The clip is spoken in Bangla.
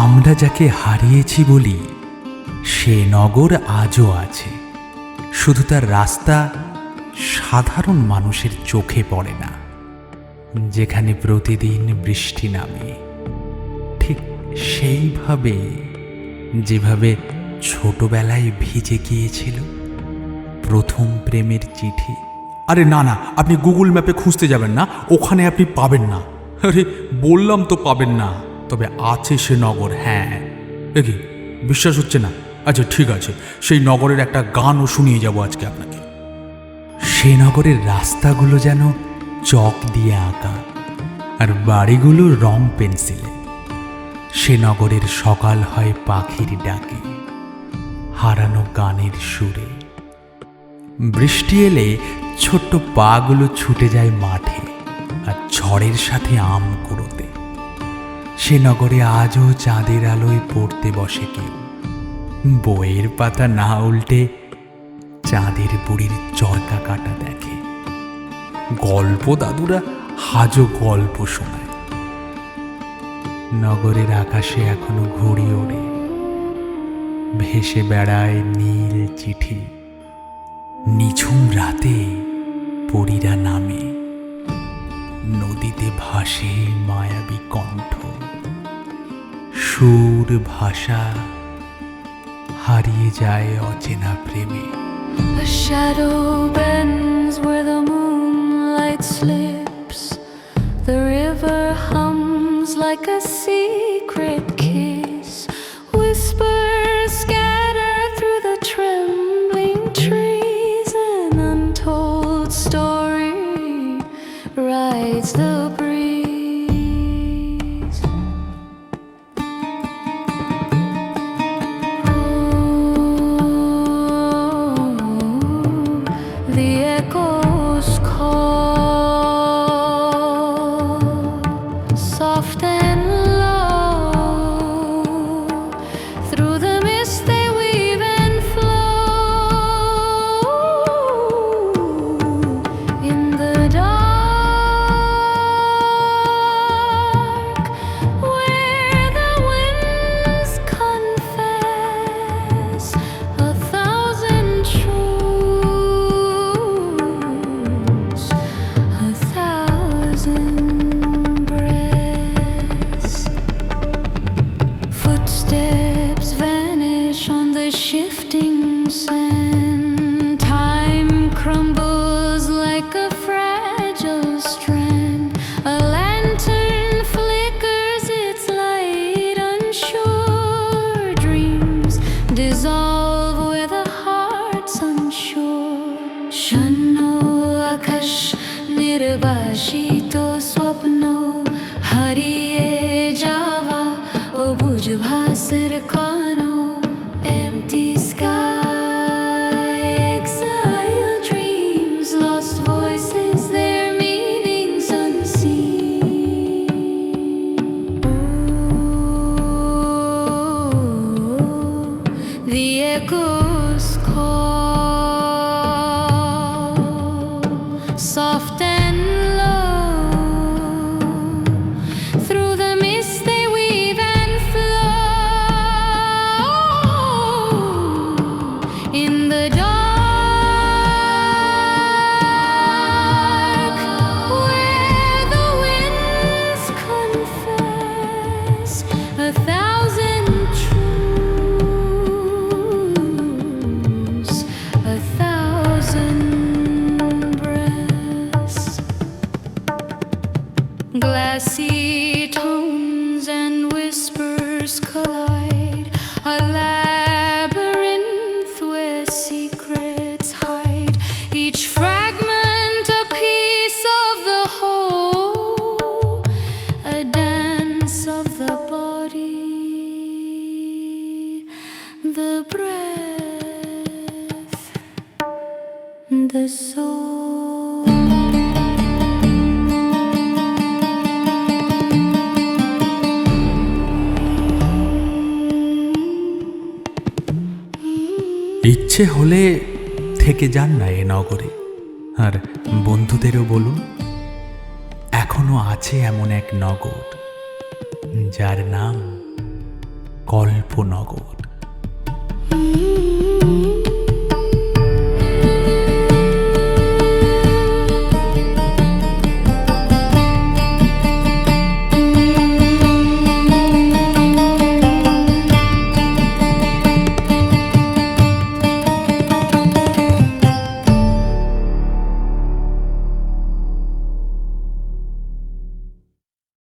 আমরা যাকে হারিয়েছি বলি সে নগর আজও আছে, শুধু তার রাস্তা সাধারণ মানুষের চোখে পড়ে না। যেখানে প্রতিদিন বৃষ্টি নামে, ঠিক সেইভাবে যেভাবে ছোটবেলায় ভিজে গিয়েছিল প্রথম প্রেমের চিঠি। আরে না না, আপনি গুগল ম্যাপে খুঁজতে যাবেন না, ওখানে আপনি পাবেন না। আরে বললাম তো পাবেন না, তবে আছে সে নগর। হ্যাঁ, কি বিশ্বাস হচ্ছে না? আচ্ছা ঠিক আছে, সেই নগরের একটা গানও শুনিয়ে যাব আজকে আপনাকে। সে নগরের রাস্তাগুলো যেন চক দিয়ে আঁকা, আর বাড়িগুলো রং পেন্সিলে। সে নগরের সকাল হয় পাখির ডাকে, হারানো গানের সুরে। বৃষ্টি এলে ছোট্ট পাগুলো ছুটে যায় মাঠে, আর ঝড়ের সাথে আম কুড়োতে। সে নগরে আজও চাঁদের আলোয় পড়তে বসে কেউ, বইয়ের পাতা না উল্টে চাঁদের বুড়ির চরকা কাটা দেখে। গল্প দাদুরা আজও গল্প শোনায়। নগরের আকাশে এখনো ঘুড়ি ওড়ে, ভেসে বেড়ায় নীল চিঠি। নিঝুম রাতে পরীরা নামে, নদীতে ভাসে মায়াবী কণ্ঠ। সুর ভাষা হারিয়ে যায় অচেনা প্রেমে। A shadow bends where the moonlight slips. The river hums like a secret kiss. Whispers scatter through the trembling trees. An untold story rides the breeze. The echoes call, soft and low. Through the mist they weave and flow. In the dark, where the winds confess a thousand truths, a thousand breaths. Footsteps vanish on the shifting sand. Time crumbles like a fragile strand. A lantern flickers its light unsure. Dreams dissolve where the heart's unsure. Shano akash nirbashito swapno hariye jawa obuj bhasar kano. Empty sky, exiled dreams, lost voices, their meanings unseen. The echoes call, soft and low. Through the mist they weave and flow. In the dark, where the winds confess a thousand truths, a thousand breaths. Glassy tones and whispers collide, a labyrinth where secrets hide. Each fragment a piece of the whole, a dance of the body, the breath, the soul. ইচ্ছে হলে থেকে যান না এ নগরে, আর বন্ধুদেরও বলুন এখনো আছে এমন এক নগর যার নাম কল্পনগর।